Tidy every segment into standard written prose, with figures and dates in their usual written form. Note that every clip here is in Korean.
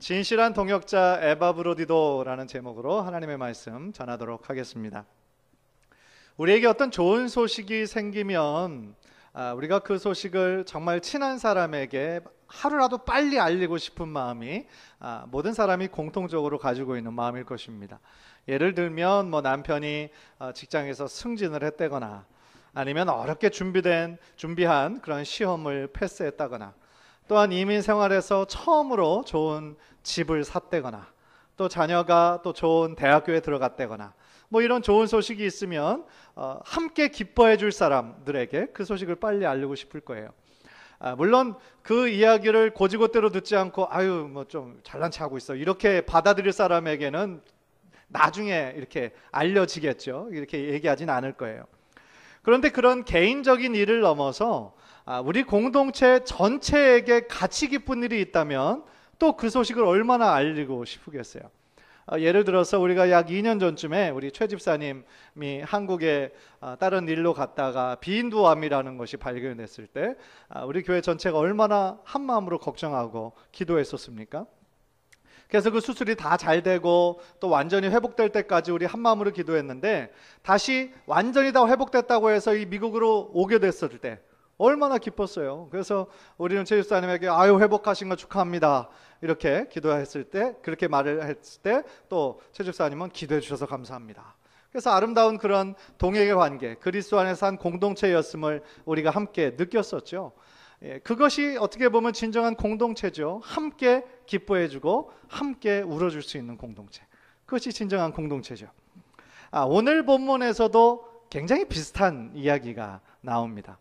진실한 동역자 에바브로디도라는 제목으로 하나님의 말씀 전하도록 하겠습니다. 우리에게 어떤 좋은 소식이 생기면 우리가 그 소식을 정말 친한 사람에게 하루라도 빨리 알리고 싶은 마음이 모든 사람이 공통적으로 가지고 있는 마음일 것입니다. 예를 들면 남편이 직장에서 승진을 했다거나, 아니면 어렵게 준비한 그런 시험을 패스했다거나, 또한 이민 생활에서 처음으로 좋은 집을 샀다거나, 또 자녀가 또 좋은 대학교에 들어갔다거나, 이런 좋은 소식이 있으면 함께 기뻐해 줄 사람들에게 그 소식을 빨리 알리고 싶을 거예요. 물론 그 이야기를 고지고대로 듣지 않고 아유 좀 잘난 체 하고 있어 이렇게 받아들일 사람에게는 나중에 이렇게 알려지겠죠. 이렇게 얘기하진 않을 거예요. 그런데 그런 개인적인 일을 넘어서 우리 공동체 전체에게 가치 깊은 일이 있다면 또 그 소식을 얼마나 알리고 싶으겠어요. 예를 들어서 우리가 약 2년 전쯤에 우리 최 집사님이 한국에 다른 일로 갔다가 비인두암이라는 것이 발견됐을 때 우리 교회 전체가 얼마나 한마음으로 걱정하고 기도했었습니까? 그래서 그 수술이 다 잘 되고 또 완전히 회복될 때까지 우리 한마음으로 기도했는데, 다시 완전히 다 회복됐다고 해서 이 미국으로 오게 됐을 때 얼마나 기뻤어요. 그래서 우리는 최 집사님에게 아유 회복하신 거 축하합니다 이렇게 기도했을 때, 그렇게 말을 했을 때 또 최 집사님은 기도해 주셔서 감사합니다. 그래서 아름다운 그런 동행의 관계, 그리스도 안에서 한 공동체였음을 우리가 함께 느꼈었죠. 그것이 어떻게 보면 진정한 공동체죠. 함께 기뻐해주고 함께 울어줄 수 있는 공동체, 그것이 진정한 공동체죠. 오늘 본문에서도 굉장히 비슷한 이야기가 나옵니다.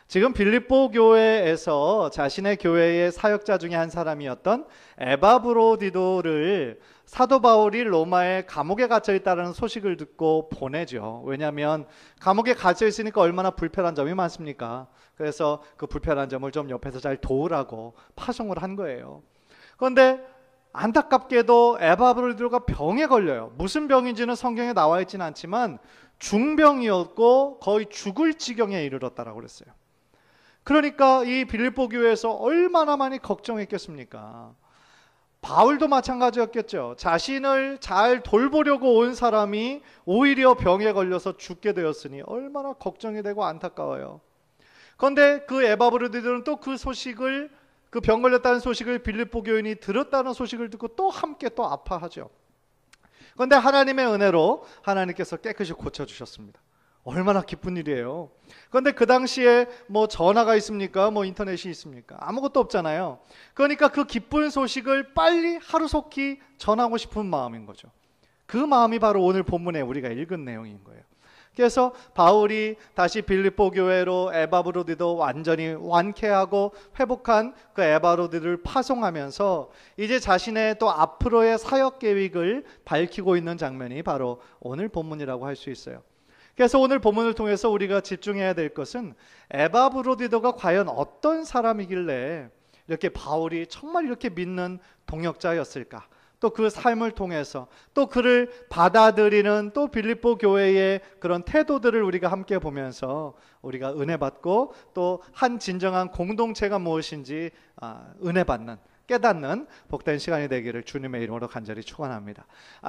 지금 빌립보 교회에서 자신의 교회의 사역자 중에 한 사람이었던 에바브로디도를 사도 바울이 로마의 감옥에 갇혀 있다는 소식을 듣고 보내죠. 왜냐하면 감옥에 갇혀 있으니까 얼마나 불편한 점이 많습니까? 그래서 그 불편한 점을 좀 옆에서 잘 도우라고 파송을 한 거예요. 그런데 안타깝게도 에바브로디도가 병에 걸려요. 무슨 병인지는 성경에 나와 있지는 않지만 중병이었고 거의 죽을 지경에 이르렀다라고 그랬어요. 그러니까 이 빌립보 교회에서 얼마나 많이 걱정했겠습니까? 바울도 마찬가지였겠죠. 자신을 잘 돌보려고 온 사람이 오히려 병에 걸려서 죽게 되었으니 얼마나 걱정이 되고 안타까워요. 그런데 그 에바브로디도는 또 그 병 걸렸다는 소식을 빌립보 교인이 들었다는 소식을 듣고 또 함께 또 아파하죠. 그런데 하나님의 은혜로 하나님께서 깨끗이 고쳐주셨습니다. 얼마나 기쁜 일이에요. 그런데 그 당시에 전화가 있습니까? 인터넷이 있습니까? 아무것도 없잖아요. 그러니까 그 기쁜 소식을 빨리 하루속히 전하고 싶은 마음인 거죠. 그 마음이 바로 오늘 본문에 우리가 읽은 내용인 거예요. 그래서 바울이 다시 빌립보 교회로 에바브로디도 완전히 완쾌하고 회복한 그 에바브로디를 파송하면서 이제 자신의 또 앞으로의 사역 계획을 밝히고 있는 장면이 바로 오늘 본문이라고 할 수 있어요. 그래서 오늘 본문을 통해서 우리가 집중해야 될 것은 에바브로디도가 과연 어떤 사람이길래 이렇게 바울이 정말 이렇게 믿는 동역자였을까? 또 그 삶을 통해서 또 그를 받아들이는 또 빌립보 교회의 그런 태도들을 우리가 함께 보면서 우리가 은혜 받고 또 한 진정한 공동체가 무엇인지 은혜 받는, 깨닫는 복된 시간이 되기를 주님의 이름으로 간절히 축원합니다.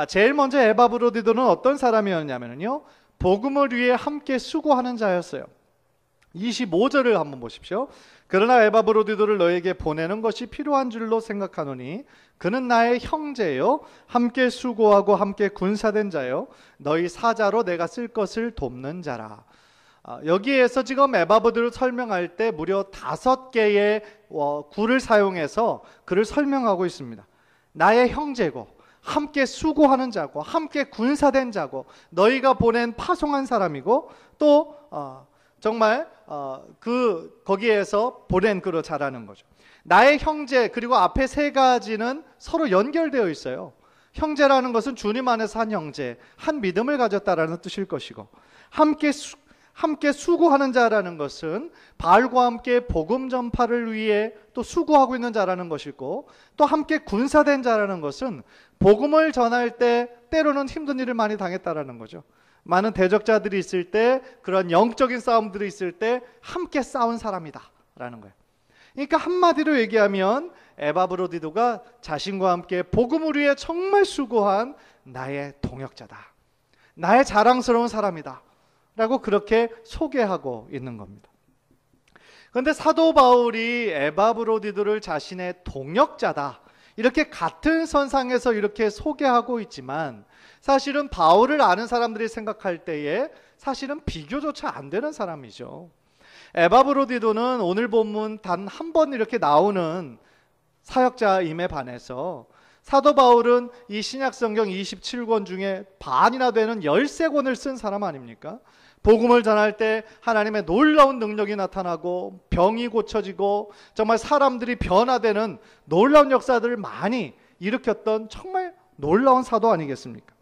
제일 먼저 에바브로디도는 어떤 사람이었냐면요, 복음을 위해 함께 수고하는 자였어요. 25절을 한번 보십시오. 그러나 에바브로디도를 너에게 보내는 것이 필요한 줄로 생각하노니 그는 나의 형제요, 함께 수고하고 함께 군사된 자요, 너희 사자로 내가 쓸 것을 돕는 자라. 여기에서 지금 에바브로디도를 설명할 때 무려 5개의 구를 사용해서 그를 설명하고 있습니다. 나의 형제고, 함께 수고하는 자고, 함께 군사된 자고, 너희가 보낸 파송한 사람이고, 또 정말 거기에서 보낸 그로 자라는 거죠. 나의 형제, 그리고 앞에 3가지는 서로 연결되어 있어요. 형제라는 것은 주님 안에서 한 형제, 한 믿음을 가졌다라는 뜻일 것이고, 함께 수고하는 자라는 것은 바울과 함께 복음 전파를 위해 또 수고하고 있는 자라는 것이고, 또 함께 군사된 자라는 것은 복음을 전할 때 때로는 힘든 일을 많이 당했다라는 거죠. 많은 대적자들이 있을 때, 그런 영적인 싸움들이 있을 때 함께 싸운 사람이다 라는 거예요. 그러니까 한마디로 얘기하면 에바브로디도가 자신과 함께 복음을 위해 정말 수고한 나의 동역자다, 나의 자랑스러운 사람이다 라고 그렇게 소개하고 있는 겁니다. 그런데 사도 바울이 에바브로디도를 자신의 동역자다 이렇게 같은 선상에서 이렇게 소개하고 있지만, 사실은 바울을 아는 사람들이 생각할 때에 사실은 비교조차 안 되는 사람이죠. 에바브로디도는 오늘 본문 단 한 번 이렇게 나오는 사역자임에 반해서 사도 바울은 이 신약성경 27권 중에 반이나 되는 13권을 쓴 사람 아닙니까? 복음을 전할 때 하나님의 놀라운 능력이 나타나고 병이 고쳐지고 정말 사람들이 변화되는 놀라운 역사들을 많이 일으켰던 정말 놀라운 사도 아니겠습니까?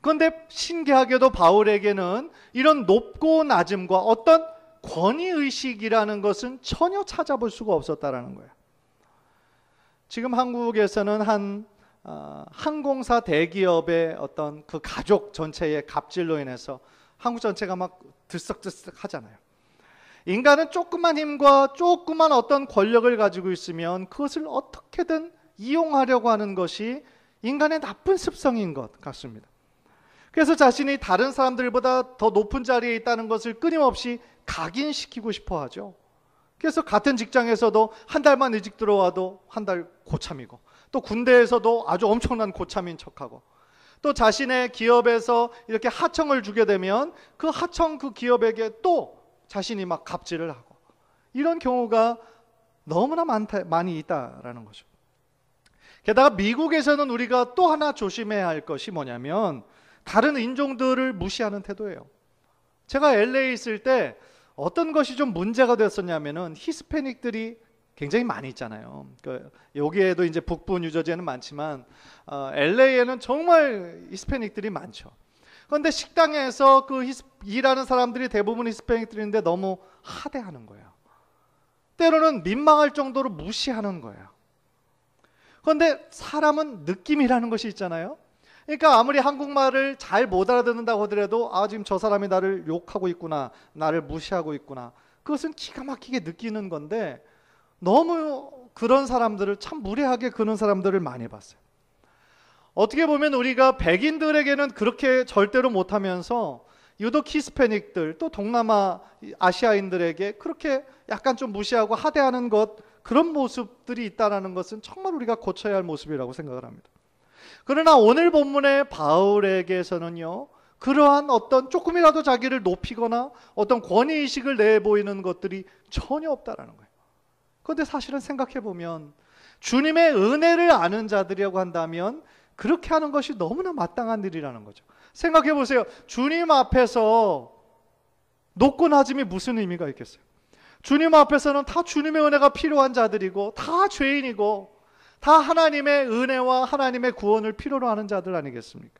그런데 신기하게도 바울에게는 이런 높고 낮음과 어떤 권위의식이라는 것은 전혀 찾아볼 수가 없었다라는 거예요. 지금 한국에서는 한 항공사 대기업의 어떤 그 가족 전체의 갑질로 인해서 한국 전체가 막 들썩들썩 하잖아요. 인간은 조그만 힘과 조그만 어떤 권력을 가지고 있으면 그것을 어떻게든 이용하려고 하는 것이 인간의 나쁜 습성인 것 같습니다. 그래서 자신이 다른 사람들보다 더 높은 자리에 있다는 것을 끊임없이 각인시키고 싶어 하죠. 그래서 같은 직장에서도 한 달만 일찍 들어와도 한 달 고참이고, 또 군대에서도 아주 엄청난 고참인 척하고, 또 자신의 기업에서 이렇게 하청을 주게 되면 그 하청 그 기업에게 또 자신이 막 갑질을 하고, 이런 경우가 너무나 많이 있다라는 거죠. 게다가 미국에서는 우리가 또 하나 조심해야 할 것이 뭐냐면 다른 인종들을 무시하는 태도예요. 제가 LA에 있을 때 어떤 것이 좀 문제가 됐었냐면은 히스패닉들이 굉장히 많이 있잖아요. 여기에도 이제 북부 뉴저지에는 많지만 LA에는 정말 히스패닉들이 많죠. 그런데 식당에서 그 일하는 사람들이 대부분 히스패닉들인데 너무 하대하는 거예요. 때로는 민망할 정도로 무시하는 거예요. 그런데 사람은 느낌이라는 것이 있잖아요. 그러니까 아무리 한국말을 잘 못 알아듣는다고 하더라도 지금 저 사람이 나를 욕하고 있구나, 나를 무시하고 있구나, 그것은 기가 막히게 느끼는 건데, 너무 그런 사람들을 참 무례하게 그런 사람들을 많이 봤어요. 어떻게 보면 우리가 백인들에게는 그렇게 절대로 못하면서 유독 히스패닉들, 또 동남아 아시아인들에게 그렇게 약간 좀 무시하고 하대하는 것, 그런 모습들이 있다는 것은 정말 우리가 고쳐야 할 모습이라고 생각을 합니다. 그러나 오늘 본문의 바울에게서는요, 그러한 어떤 조금이라도 자기를 높이거나 어떤 권위의식을 내보이는 것들이 전혀 없다라는 거예요. 그런데 사실은 생각해보면 주님의 은혜를 아는 자들이라고 한다면 그렇게 하는 것이 너무나 마땅한 일이라는 거죠. 생각해보세요. 주님 앞에서 높고 낮음이 무슨 의미가 있겠어요? 주님 앞에서는 다 주님의 은혜가 필요한 자들이고, 다 죄인이고, 다 하나님의 은혜와 하나님의 구원을 필요로 하는 자들 아니겠습니까?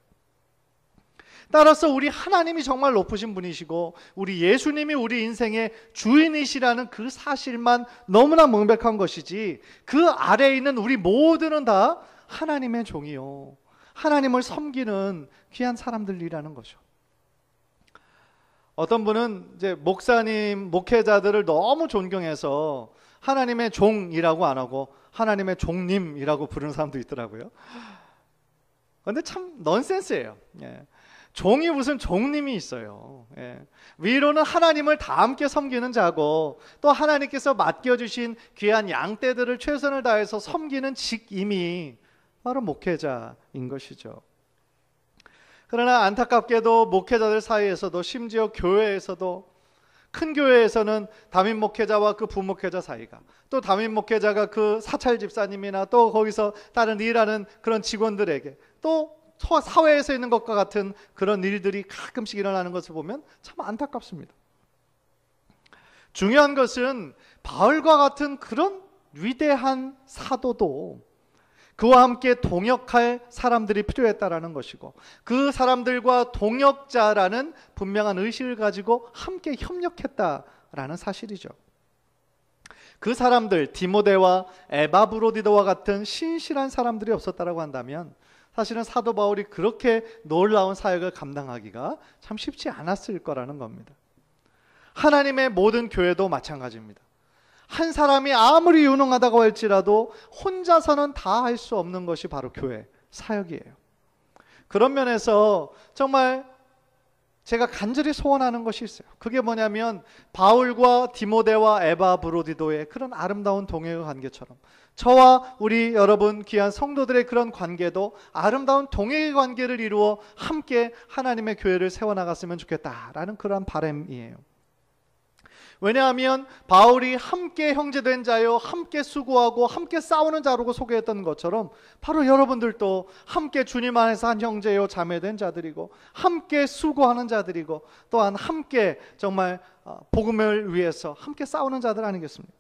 따라서 우리 하나님이 정말 높으신 분이시고 우리 예수님이 우리 인생의 주인이시라는 그 사실만 너무나 명백한 것이지, 그 아래에 있는 우리 모두는 다 하나님의 종이요, 하나님을 섬기는 귀한 사람들이라는 거죠. 어떤 분은 이제 목사님, 목회자들을 너무 존경해서 하나님의 종이라고 안 하고 하나님의 종님이라고 부르는 사람도 있더라고요. 그런데 참 넌센스예요. 종이 무슨 종님이 있어요. 위로는 하나님을 다 함께 섬기는 자고, 또 하나님께서 맡겨주신 귀한 양떼들을 최선을 다해서 섬기는 직임이 바로 목회자인 것이죠. 그러나 안타깝게도 목회자들 사이에서도, 심지어 교회에서도, 큰 교회에서는 담임 목회자와 그 부목회자 사이가, 또 담임 목회자가 그 사찰 집사님이나 또 거기서 다른 일하는 그런 직원들에게, 또 사회에서 있는 것과 같은 그런 일들이 가끔씩 일어나는 것을 보면 참 안타깝습니다. 중요한 것은 바울과 같은 그런 위대한 사도도 그와 함께 동역할 사람들이 필요했다라는 것이고, 그 사람들과 동역자라는 분명한 의식을 가지고 함께 협력했다라는 사실이죠. 그 사람들, 디모데와 에바브로디도와 같은 신실한 사람들이 없었다라고 한다면 사실은 사도 바울이 그렇게 놀라운 사역을 감당하기가 참 쉽지 않았을 거라는 겁니다. 하나님의 모든 교회도 마찬가지입니다. 한 사람이 아무리 유능하다고 할지라도 혼자서는 다 할 수 없는 것이 바로 교회 사역이에요. 그런 면에서 정말 제가 간절히 소원하는 것이 있어요. 그게 뭐냐면 바울과 디모데와 에바 브로디도의 그런 아름다운 동행의 관계처럼 저와 우리 여러분 귀한 성도들의 그런 관계도 아름다운 동행의 관계를 이루어 함께 하나님의 교회를 세워나갔으면 좋겠다라는 그런 바람이에요. 왜냐하면 바울이 함께 형제된 자요 함께 수고하고 함께 싸우는 자라고 소개했던 것처럼 바로 여러분들도 함께 주님 안에서 한 형제요 자매된 자들이고 함께 수고하는 자들이고 또한 함께 정말 복음을 위해서 함께 싸우는 자들 아니겠습니까?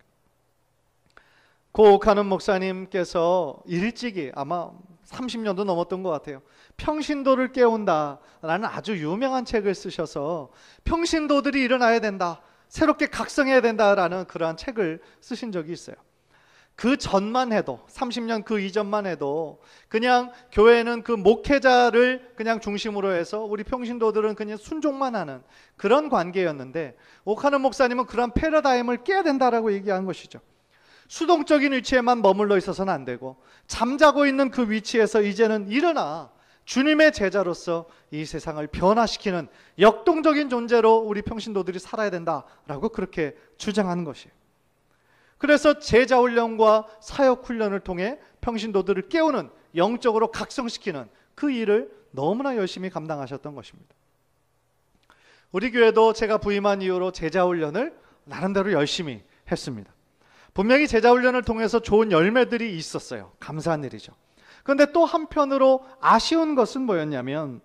고옥하는 목사님께서 일찍이 아마 30년도 넘었던 것 같아요. 평신도를 깨운다라는 아주 유명한 책을 쓰셔서 평신도들이 일어나야 된다, 새롭게 각성해야 된다라는 그러한 책을 쓰신 적이 있어요. 그 전만 해도 30년 그 이전만 해도 그냥 교회는 그 목회자를 그냥 중심으로 해서 우리 평신도들은 그냥 순종만 하는 그런 관계였는데 옥하는 목사님은 그런 패러다임을 깨야 된다라고 얘기한 것이죠. 수동적인 위치에만 머물러 있어서는 안 되고 잠자고 있는 그 위치에서 이제는 일어나 주님의 제자로서 이 세상을 변화시키는 역동적인 존재로 우리 평신도들이 살아야 된다라고 그렇게 주장하는 것이에요. 그래서 제자훈련과 사역훈련을 통해 평신도들을 깨우는, 영적으로 각성시키는 그 일을 너무나 열심히 감당하셨던 것입니다. 우리 교회도 제가 부임한 이후로 제자훈련을 나름대로 열심히 했습니다. 분명히 제자훈련을 통해서 좋은 열매들이 있었어요. 감사한 일이죠. 그런데 또 한편으로 아쉬운 것은 뭐였냐면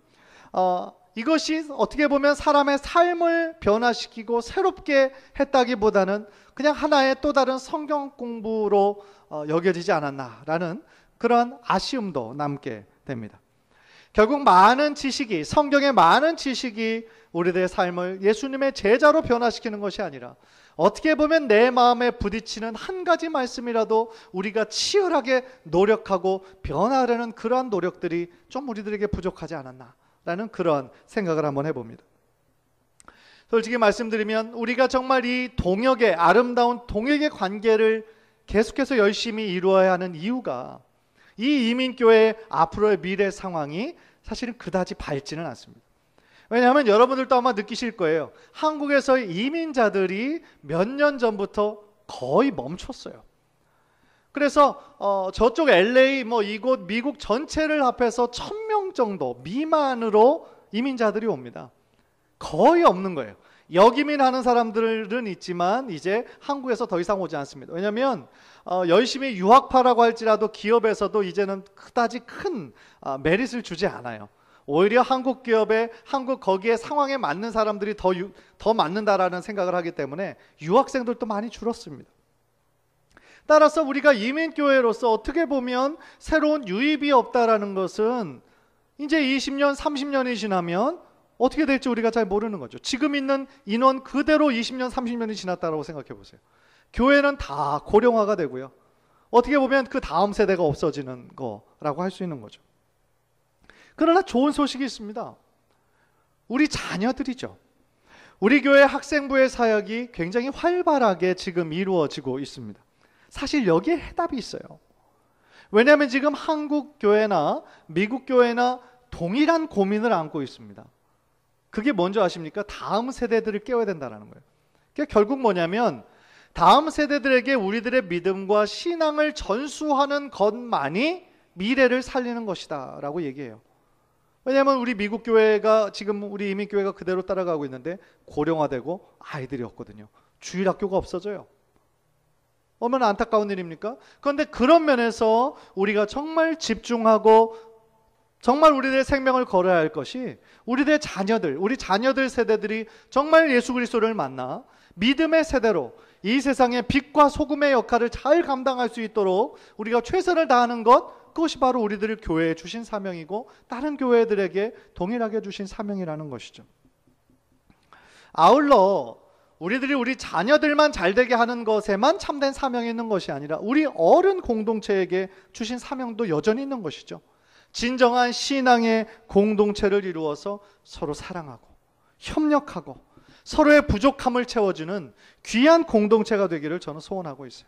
이것이 어떻게 보면 사람의 삶을 변화시키고 새롭게 했다기보다는 그냥 하나의 또 다른 성경 공부로 여겨지지 않았나라는 그런 아쉬움도 남게 됩니다. 결국 많은 지식이, 성경의 많은 지식이 우리들의 삶을 예수님의 제자로 변화시키는 것이 아니라 어떻게 보면 내 마음에 부딪히는 한 가지 말씀이라도 우리가 치열하게 노력하고 변화하려는 그러한 노력들이 좀 우리들에게 부족하지 않았나라는 그런 생각을 한번 해봅니다. 솔직히 말씀드리면 우리가 정말 이 동역의 아름다운 동역의 관계를 계속해서 열심히 이루어야 하는 이유가 이 이민교회의 앞으로의 미래 상황이 사실은 그다지 밝지는 않습니다. 왜냐하면 여러분들도 아마 느끼실 거예요. 한국에서 이민자들이 몇 년 전부터 거의 멈췄어요. 그래서 저쪽 LA 이곳 미국 전체를 합해서 1000명 정도 미만으로 이민자들이 옵니다. 거의 없는 거예요. 역이민 하는 사람들은 있지만 이제 한국에서 더 이상 오지 않습니다. 왜냐하면 열심히 유학파라고 할지라도 기업에서도 이제는 그다지 큰 메릿을 주지 않아요. 오히려 한국 기업에 거기에 상황에 맞는 사람들이 더 맞는다라는 생각을 하기 때문에 유학생들도 많이 줄었습니다. 따라서 우리가 이민교회로서 어떻게 보면 새로운 유입이 없다라는 것은 이제 20년, 30년이 지나면 어떻게 될지 우리가 잘 모르는 거죠. 지금 있는 인원 그대로 20년, 30년이 지났다고 생각해 보세요. 교회는 다 고령화가 되고요. 어떻게 보면 그 다음 세대가 없어지는 거라고 할 수 있는 거죠. 그러나 좋은 소식이 있습니다. 우리 자녀들이죠. 우리 교회 학생부의 사역이 굉장히 활발하게 지금 이루어지고 있습니다. 사실 여기에 해답이 있어요. 왜냐하면 지금 한국 교회나 미국 교회나 동일한 고민을 안고 있습니다. 그게 뭔지 아십니까? 다음 세대들을 깨워야 된다는 거예요. 그러니까 결국 뭐냐면 다음 세대들에게 우리들의 믿음과 신앙을 전수하는 것만이 미래를 살리는 것이다 라고 얘기해요. 왜냐하면 우리 미국 교회가 지금 우리 이민 교회가 그대로 따라가고 있는데 고령화되고 아이들이 없거든요. 주일학교가 없어져요. 얼마나 안타까운 일입니까? 그런데 그런 면에서 우리가 정말 집중하고 정말 우리들의 생명을 걸어야 할 것이 우리들의 자녀들, 우리 자녀들 세대들이 정말 예수 그리스도를 만나 믿음의 세대로 이 세상의 빛과 소금의 역할을 잘 감당할 수 있도록 우리가 최선을 다하는 것, 그것이 바로 우리들을 교회에 주신 사명이고 다른 교회들에게 동일하게 주신 사명이라는 것이죠. 아울러 우리들이 우리 자녀들만 잘되게 하는 것에만 참된 사명이 있는 것이 아니라 우리 어른 공동체에게 주신 사명도 여전히 있는 것이죠. 진정한 신앙의 공동체를 이루어서 서로 사랑하고 협력하고 서로의 부족함을 채워주는 귀한 공동체가 되기를 저는 소원하고 있어요.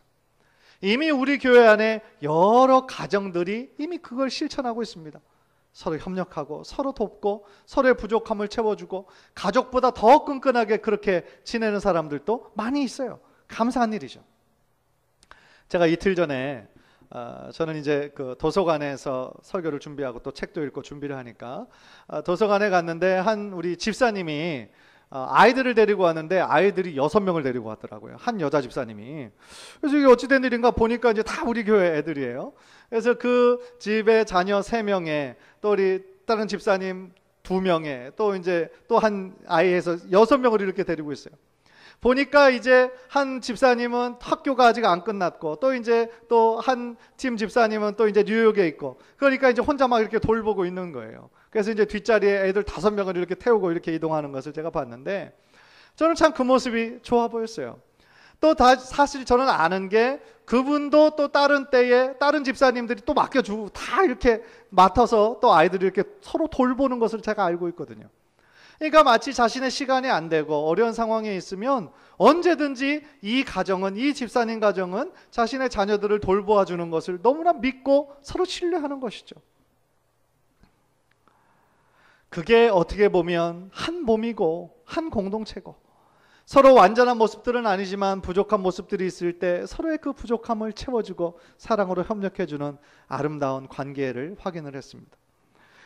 이미 우리 교회 안에 여러 가정들이 이미 그걸 실천하고 있습니다. 서로 협력하고 서로 돕고 서로의 부족함을 채워주고 가족보다 더 끈끈하게 그렇게 지내는 사람들도 많이 있어요. 감사한 일이죠. 제가 이틀 전에 저는 이제 그 도서관에서 설교를 준비하고 또 책도 읽고 준비를 하니까 도서관에 갔는데 한 우리 집사님이 아이들을 데리고 왔는데 아이들이 6명을 데리고 왔더라고요. 한 여자 집사님이. 그래서 이게 어찌 된 일인가 보니까 이제 다 우리 교회 애들이에요. 그래서 그 집에 자녀 3명에 또 우리 다른 집사님 2명에 또 이제 또 한 아이에서 6명을 이렇게 데리고 있어요. 보니까 이제 한 집사님은 학교가 아직 안 끝났고 또 이제 또 한 팀 집사님은 또 이제 뉴욕에 있고 그러니까 이제 혼자 막 이렇게 돌보고 있는 거예요. 그래서 이제 뒷자리에 애들 5명을 이렇게 태우고 이렇게 이동하는 것을 제가 봤는데 저는 참 그 모습이 좋아 보였어요. 또 사실 저는 아는 게 그분도 또 다른 때에 다른 집사님들이 또 맡겨주고 다 이렇게 맡아서 또 아이들이 이렇게 서로 돌보는 것을 제가 알고 있거든요. 그러니까 마치 자신의 시간이 안 되고 어려운 상황에 있으면 언제든지 이 가정은, 이 집사님 가정은 자신의 자녀들을 돌보아 주는 것을 너무나 믿고 서로 신뢰하는 것이죠. 그게 어떻게 보면 한 몸이고 한 공동체고 서로 완전한 모습들은 아니지만 부족한 모습들이 있을 때 서로의 그 부족함을 채워주고 사랑으로 협력해주는 아름다운 관계를 확인을 했습니다.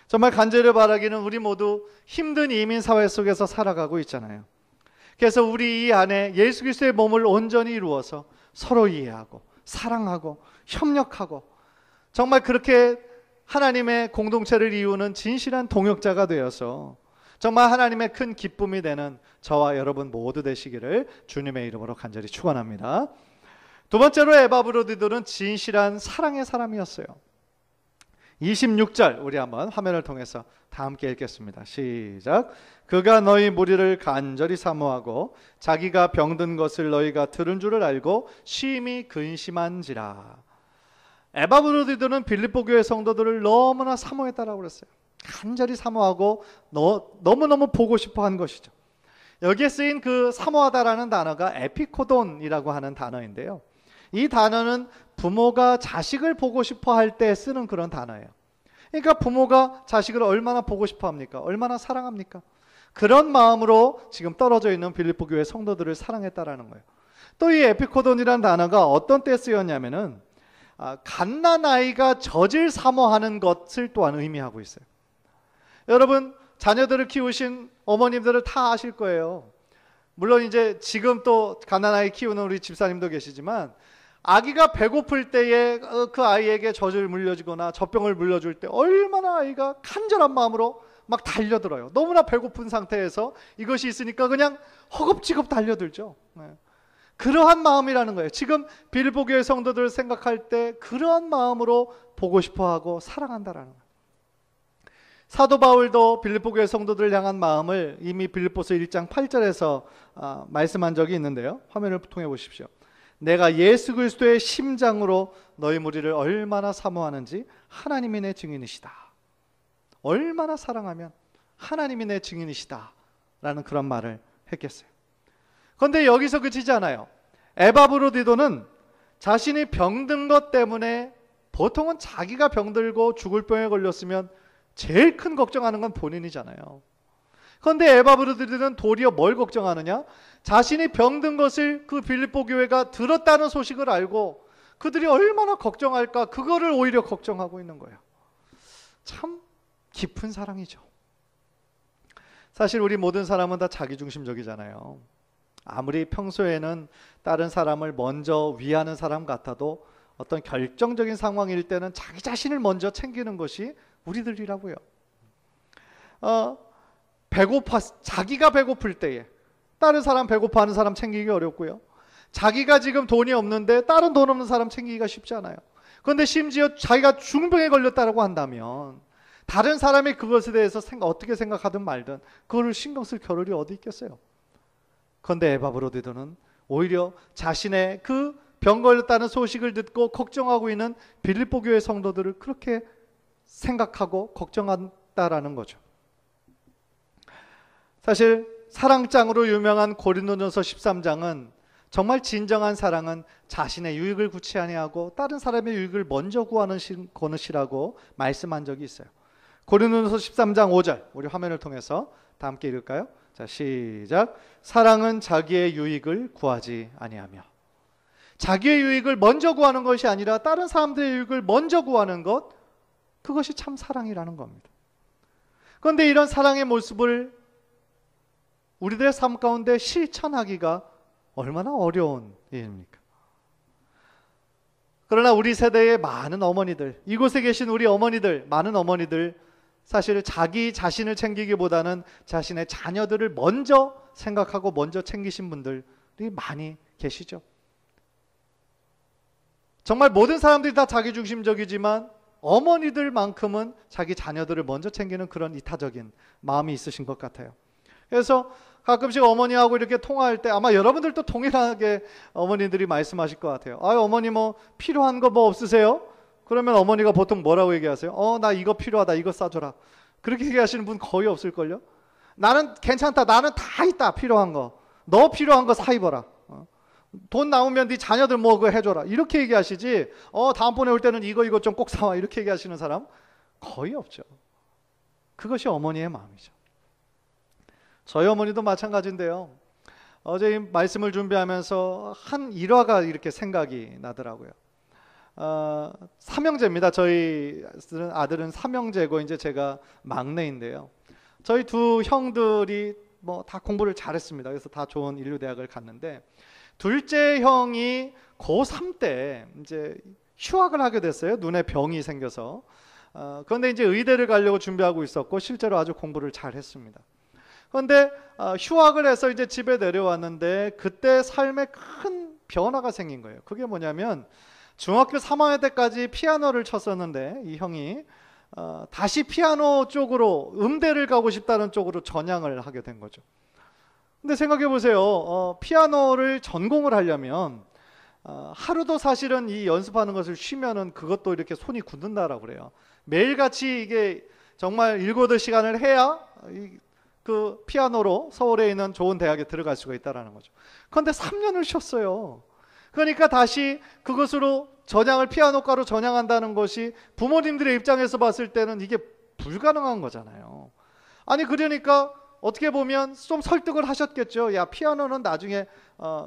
정말 간절히 바라기는 우리 모두 힘든 이민 사회 속에서 살아가고 있잖아요. 그래서 우리 이 안에 예수 그리스도의 몸을 온전히 이루어서 서로 이해하고 사랑하고 협력하고 정말 그렇게 하나님의 공동체를 이루는 진실한 동역자가 되어서 정말 하나님의 큰 기쁨이 되는 저와 여러분 모두 되시기를 주님의 이름으로 간절히 축원합니다. 두 번째로 에바브로디도는 진실한 사랑의 사람이었어요. 26절 우리 한번 화면을 통해서 다 함께 읽겠습니다. 시작. 그가 너희 무리를 간절히 사모하고 자기가 병든 것을 너희가 들은 줄을 알고 심히 근심한지라. 에바브로디도는 빌립보 교회 성도들을 너무나 사모했다라고 그랬어요. 간절히 사모하고 너무너무 보고 싶어 한 것이죠. 여기에 쓰인 그 사모하다라는 단어가 에피코돈이라고 하는 단어인데요. 이 단어는 부모가 자식을 보고 싶어 할 때 쓰는 그런 단어예요. 그러니까 부모가 자식을 얼마나 보고 싶어 합니까? 얼마나 사랑합니까? 그런 마음으로 지금 떨어져 있는 빌립보 교회 성도들을 사랑했다라는 거예요. 또 이 에피코돈이라는 단어가 어떤 때 쓰였냐면은 갓난아이가 젖을 사모하는 것을 또한 의미하고 있어요. 여러분 자녀들을 키우신 어머님들을 다 아실 거예요. 물론 이제 지금 또 갓난아이 키우는 우리 집사님도 계시지만 아기가 배고플 때에 그 아이에게 젖을 물려주거나 젖병을 물려줄 때 얼마나 아이가 간절한 마음으로 막 달려들어요. 너무나 배고픈 상태에서 이것이 있으니까 그냥 허겁지겁 달려들죠. 그러한 마음이라는 거예요. 지금 빌립보 교회 성도들 생각할 때 그러한 마음으로 보고 싶어하고 사랑한다라는 거예요. 사도 바울도 빌립보 교회 성도들을 향한 마음을 이미 빌립보서 1장 8절에서 말씀한 적이 있는데요. 화면을 통해 보십시오. 내가 예수 그리스도의 심장으로 너희 무리를 얼마나 사모하는지 하나님이 내 증인이시다. 얼마나 사랑하면 하나님이 내 증인이시다 라는 그런 말을 했겠어요. 그런데 여기서 그치지 않아요. 에바브로디도는 자신이 병든 것 때문에 보통은 자기가 병들고 죽을 병에 걸렸으면 제일 큰 걱정하는 건 본인이잖아요. 그런데 에바브로디도는 도리어 뭘 걱정하느냐? 자신이 병든 것을 그 빌립보 교회가 들었다는 소식을 알고 그들이 얼마나 걱정할까 그거를 오히려 걱정하고 있는 거예요. 참 깊은 사랑이죠. 사실 우리 모든 사람은 다 자기중심적이잖아요. 아무리 평소에는 다른 사람을 먼저 위하는 사람 같아도 어떤 결정적인 상황일 때는 자기 자신을 먼저 챙기는 것이 우리들이라고요. 자기가 배고플 때에 다른 사람 배고파하는 사람 챙기기 어렵고요. 자기가 지금 돈이 없는데 다른 돈 없는 사람 챙기기가 쉽지 않아요. 그런데 심지어 자기가 중병에 걸렸다고 한다면 다른 사람이 그것에 대해서 어떻게 생각하든 말든 그거를 신경 쓸 겨를이 어디 있겠어요. 그런데 에바브로디도는 오히려 자신의 그 병 걸렸다는 소식을 듣고 걱정하고 있는 빌립보 교회 성도들을 그렇게 생각하고 걱정한다라는 거죠. 사실 사랑장으로 유명한 고린도전서 13장은 정말 진정한 사랑은 자신의 유익을 구치 아니하고 다른 사람의 유익을 먼저 구하는 것이라고 말씀한 적이 있어요. 고린도전서 13장 5절 우리 화면을 통해서 다 함께 읽을까요? 자, 시작. 사랑은 자기의 유익을 구하지 아니하며. 자기의 유익을 먼저 구하는 것이 아니라 다른 사람들의 유익을 먼저 구하는 것, 그것이 참 사랑이라는 겁니다. 그런데 이런 사랑의 모습을 우리들의 삶 가운데 실천하기가 얼마나 어려운 일입니까? 그러나 우리 세대의 많은 어머니들, 이곳에 계신 우리 어머니들, 많은 어머니들, 사실 자기 자신을 챙기기보다는 자신의 자녀들을 먼저 생각하고 먼저 챙기신 분들이 많이 계시죠. 정말 모든 사람들이 다 자기중심적이지만 어머니들만큼은 자기 자녀들을 먼저 챙기는 그런 이타적인 마음이 있으신 것 같아요. 그래서 가끔씩 어머니하고 이렇게 통화할 때 아마 여러분들도 동일하게 어머니들이 말씀하실 것 같아요. 어머니 뭐 필요한 거 뭐 없으세요? 그러면 어머니가 보통 뭐라고 얘기하세요? 나 이거 필요하다, 이거 싸줘라. 그렇게 얘기하시는 분 거의 없을걸요? 나는 괜찮다, 나는 다 있다, 필요한 거. 너 필요한 거 사 입어라. 돈 나오면 네 자녀들 뭐 그거 해줘라. 이렇게 얘기하시지, 다음번에 올 때는 이거 좀 꼭 사와. 이렇게 얘기하시는 사람 거의 없죠. 그것이 어머니의 마음이죠. 저희 어머니도 마찬가지인데요. 어제 이 말씀을 준비하면서 한 일화가 이렇게 생각이 나더라고요. 삼형제입니다. 저희 아들은 삼형제고 이제 제가 막내인데요. 저희 두 형들이 뭐 다 공부를 잘했습니다. 그래서 다 좋은 인류대학을 갔는데 둘째 형이 고3 때 이제 휴학을 하게 됐어요. 눈에 병이 생겨서. 그런데 이제 의대를 가려고 준비하고 있었고 실제로 아주 공부를 잘했습니다. 그런데 휴학을 해서 이제 집에 내려왔는데 그때 삶에 큰 변화가 생긴 거예요. 그게 뭐냐면 중학교 3학년 때까지 피아노를 쳤었는데 이 형이 다시 피아노 쪽으로 음대를 가고 싶다는 쪽으로 전향을 하게 된 거죠. 근데 생각해 보세요. 피아노를 전공을 하려면 하루도 사실은 이 연습하는 것을 쉬면은 그것도 이렇게 손이 굳는다라고 그래요. 매일같이 이게 정말 7-8시간을 해야 그 피아노로 서울에 있는 좋은 대학에 들어갈 수가 있다라는 거죠. 그런데 3년을 쉬었어요. 그러니까 다시 그것으로 전향을 피아노과로 전향한다는 것이 부모님들의 입장에서 봤을 때는 이게 불가능한 거잖아요. 아니 그러니까 어떻게 보면 좀 설득을 하셨겠죠. 야, 피아노는 나중에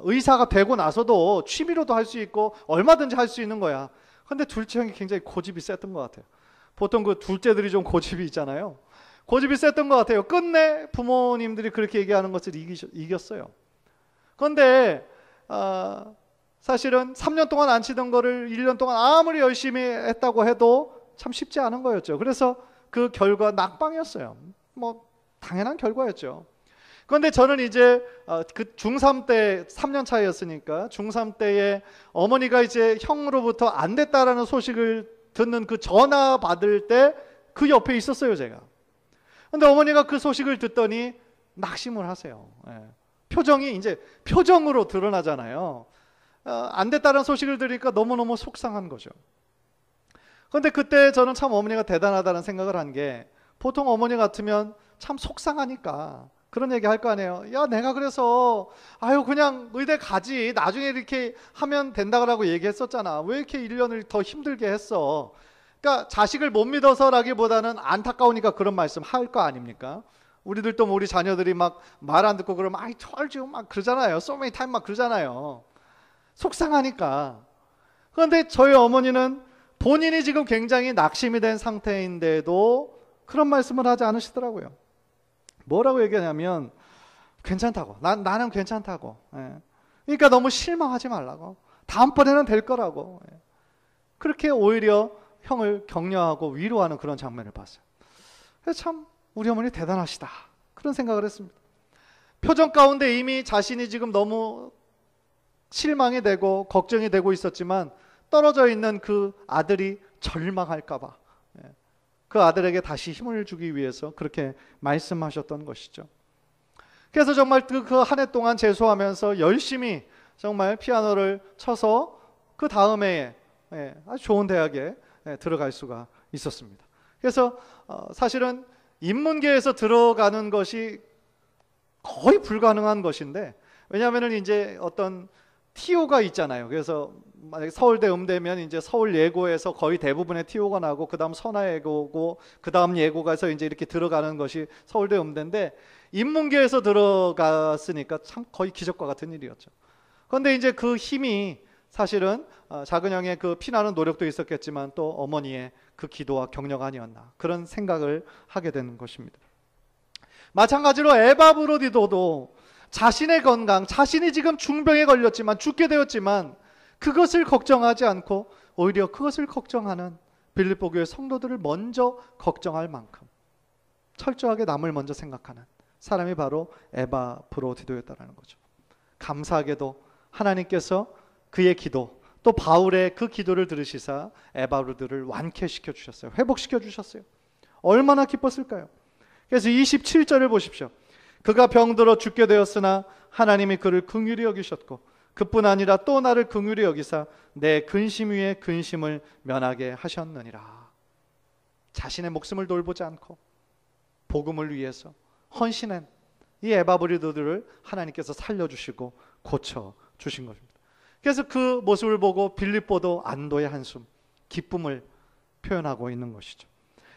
의사가 되고 나서도 취미로도 할 수 있고 얼마든지 할 수 있는 거야. 근데 둘째 형이 굉장히 고집이 셌던 것 같아요. 보통 그 둘째들이 좀 고집이 있잖아요. 고집이 셌던 것 같아요. 끝내 부모님들이 그렇게 얘기하는 것을 이겼어요. 그런데 사실은 3년 동안 안 치던 거를 1년 동안 아무리 열심히 했다고 해도 참 쉽지 않은 거였죠. 그래서 그 결과 낙방이었어요. 뭐 당연한 결과였죠. 그런데 저는 이제 그 중3 때 3년 차이였으니까 중3 때에 어머니가 이제 형으로부터 안 됐다라는 소식을 듣는 그 전화 받을 때 그 옆에 있었어요, 제가. 근데 어머니가 그 소식을 듣더니 낙심을 하세요. 표정이 이제 표정으로 드러나잖아요. 안 됐다는 소식을 들으니까 너무너무 속상한 거죠. 그런데 그때 저는 참 어머니가 대단하다는 생각을 한 게 보통 어머니 같으면 참 속상하니까 그런 얘기 할 거 아니에요. 야, 내가 그래서 그냥 의대 가지. 나중에 이렇게 하면 된다고 얘기했었잖아. 왜 이렇게 1년을 더 힘들게 했어? 그러니까 자식을 못 믿어서라기보다는 안타까우니까 그런 말씀 할 거 아닙니까? 우리들도 우리 자녀들이 막 말 안 듣고 그러면 털지고 막 그러잖아요. So many time 막 그러잖아요. 속상하니까. 그런데 저희 어머니는 본인이 지금 굉장히 낙심이 된 상태인데도 그런 말씀을 하지 않으시더라고요. 뭐라고 얘기하냐면 괜찮다고. 나는 괜찮다고. 그러니까 너무 실망하지 말라고. 다음번에는 될 거라고. 그렇게 오히려 형을 격려하고 위로하는 그런 장면을 봤어요. 그래서 참 우리 어머니 대단하시다. 그런 생각을 했습니다. 표정 가운데 이미 자신이 지금 너무 실망이 되고 걱정이 되고 있었지만 떨어져 있는 그 아들이 절망할까 봐 그 아들에게 다시 힘을 주기 위해서 그렇게 말씀하셨던 것이죠. 그래서 정말 그 한 해 동안 재수하면서 열심히 정말 피아노를 쳐서 그 다음에 아주 좋은 대학에 들어갈 수가 있었습니다. 그래서 사실은 인문계에서 들어가는 것이 거의 불가능한 것인데, 왜냐하면 이제 어떤 TO가 있잖아요. 그래서 만약에 서울대 음대면 이제 서울 예고에서 거의 대부분의 TO가 나고, 그 다음 선화 예고고, 그 다음 예고가서 이제 이렇게 들어가는 것이 서울대 음대인데, 인문계에서 들어갔으니까 참 거의 기적과 같은 일이었죠. 그런데 이제 그 힘이 사실은 작은 형의 그 피나는 노력도 있었겠지만 또 어머니의 그 기도와 격려가 아니었나, 그런 생각을 하게 되는 것입니다. 마찬가지로 에바 브로디도도 자신의 건강, 자신이 지금 중병에 걸렸지만, 죽게 되었지만 그것을 걱정하지 않고 오히려 그것을 걱정하는 빌립보 교회 성도들을 먼저 걱정할 만큼 철저하게 남을 먼저 생각하는 사람이 바로 에바 브로디도였다는 거죠. 감사하게도 하나님께서 그의 기도, 또 바울의 그 기도를 들으시사 에바 브로디도를 완쾌시켜 주셨어요. 회복시켜 주셨어요. 얼마나 기뻤을까요? 그래서 27절을 보십시오. 그가 병들어 죽게 되었으나 하나님이 그를 긍휼히 여기셨고, 그뿐 아니라 또 나를 긍휼히 여기사 내 근심 위에 근심을 면하게 하셨느니라. 자신의 목숨을 돌보지 않고 복음을 위해서 헌신한 이 에바 브로디도들을 하나님께서 살려주시고 고쳐주신 것입니다. 그래서 그 모습을 보고 빌립보도 안도의 한숨, 기쁨을 표현하고 있는 것이죠.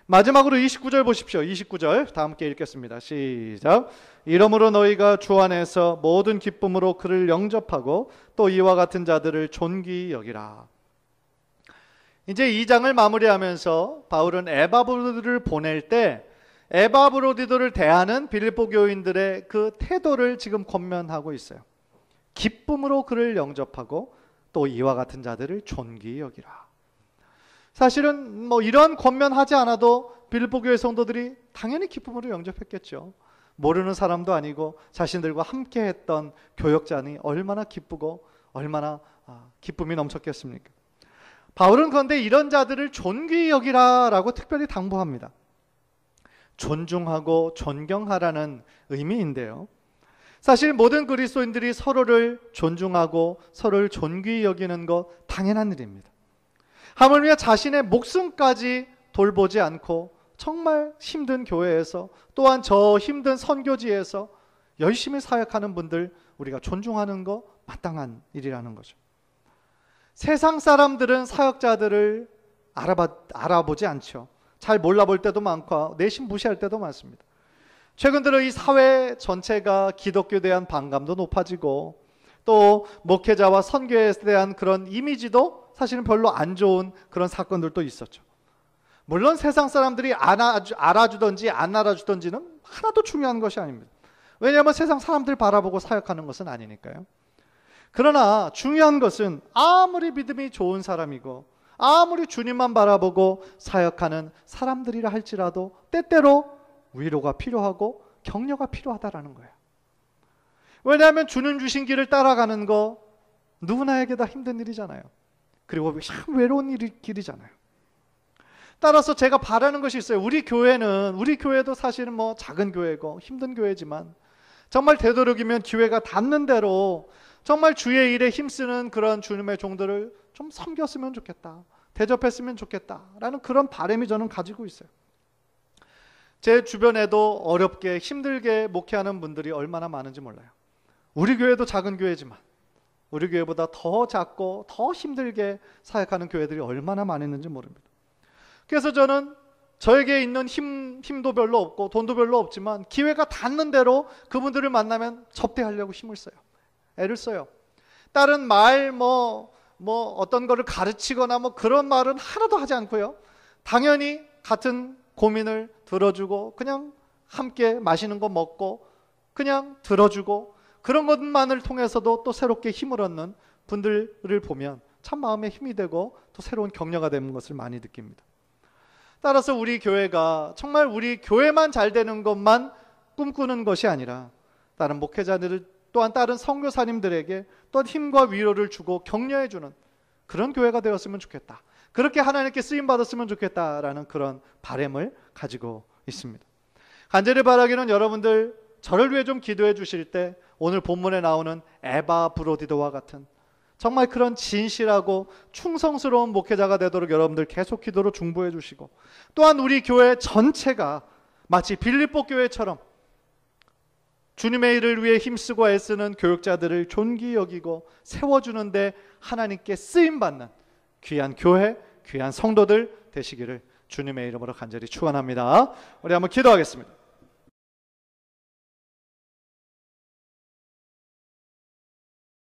마지막으로 29절 보십시오. 29절 다 함께 읽겠습니다. 시작. 이러므로 너희가 주 안에서 모든 기쁨으로 그를 영접하고 또 이와 같은 자들을 존귀히 여기라. 이제 2장을 마무리하면서 바울은 에바 브로디도를 보낼 때 에바 브로디도를 대하는 빌립보 교인들의 그 태도를 지금 권면하고 있어요. 기쁨으로 그를 영접하고 또 이와 같은 자들을 존귀히 여기라. 사실은 뭐 이런 권면하지 않아도 빌립보 교회 성도들이 당연히 기쁨으로 영접했겠죠. 모르는 사람도 아니고 자신들과 함께 했던 교역자니 얼마나 기쁘고 얼마나 기쁨이 넘쳤겠습니까? 바울은 그런데 이런 자들을 존귀히 여기라라고 특별히 당부합니다. 존중하고 존경하라는 의미인데요. 사실 모든 그리스도인들이 서로를 존중하고 서로를 존귀히 여기는 거 당연한 일입니다. 하물며 자신의 목숨까지 돌보지 않고 정말 힘든 교회에서, 또한 저 힘든 선교지에서 열심히 사역하는 분들 우리가 존중하는 거 마땅한 일이라는 거죠. 세상 사람들은 사역자들을 알아보지 않죠. 잘 몰라볼 때도 많고 내심 무시할 때도 많습니다. 최근 들어 이 사회 전체가 기독교에 대한 반감도 높아지고, 또 목회자와 선교에 대한 그런 이미지도 사실은 별로 안 좋은 그런 사건들도 있었죠. 물론 세상 사람들이 알아주든지 안 알아주든지는 하나도 중요한 것이 아닙니다. 왜냐하면 세상 사람들 바라보고 사역하는 것은 아니니까요. 그러나 중요한 것은 아무리 믿음이 좋은 사람이고 아무리 주님만 바라보고 사역하는 사람들이라 할지라도 때때로 위로가 필요하고 격려가 필요하다라는 거예요. 왜냐하면 주는 주신 길을 따라가는 거 누구나에게 다 힘든 일이잖아요. 그리고 참 외로운 길이잖아요. 따라서 제가 바라는 것이 있어요. 우리 교회도 사실은 뭐 작은 교회고 힘든 교회지만 정말 되도록이면 기회가 닿는 대로 정말 주의 일에 힘쓰는 그런 주님의 종들을 좀 섬겼으면 좋겠다, 대접했으면 좋겠다라는 그런 바람이 저는 가지고 있어요. 제 주변에도 어렵게 힘들게 목회하는 분들이 얼마나 많은지 몰라요. 우리 교회도 작은 교회지만 우리 교회보다 더 작고 더 힘들게 사역하는 교회들이 얼마나 많았는지 모릅니다. 그래서 저는 저에게 있는 힘도 별로 없고 돈도 별로 없지만 기회가 닿는 대로 그분들을 만나면 접대하려고 힘을 써요. 애를 써요. 다른 말 어떤 거를 가르치거나 그런 말은 하나도 하지 않고요. 당연히 같은 고민을 들어주고 그냥 함께 맛있는 거 먹고 그냥 들어주고 그런 것만을 통해서도 또 새롭게 힘을 얻는 분들을 보면 참 마음에 힘이 되고 또 새로운 격려가 되는 것을 많이 느낍니다. 따라서 우리 교회가 정말 우리 교회만 잘 되는 것만 꿈꾸는 것이 아니라 다른 목회자들 또한 다른 선교사님들에게 또한 힘과 위로를 주고 격려해주는 그런 교회가 되었으면 좋겠다. 그렇게 하나님께 쓰임받았으면 좋겠다라는 그런 바람을 가지고 있습니다. 간절히 바라기는 여러분들 저를 위해 좀 기도해 주실 때 오늘 본문에 나오는 에바 브로디도와 같은 정말 그런 진실하고 충성스러운 목회자가 되도록 여러분들 계속 기도로 중보해 주시고, 또한 우리 교회 전체가 마치 빌립보 교회처럼 주님의 일을 위해 힘쓰고 애쓰는 교육자들을 존귀 여기고 세워주는데 하나님께 쓰임받는 귀한 교회, 귀한 성도들 되시기를 주님의 이름으로 간절히 축원합니다. 우리 한번 기도하겠습니다.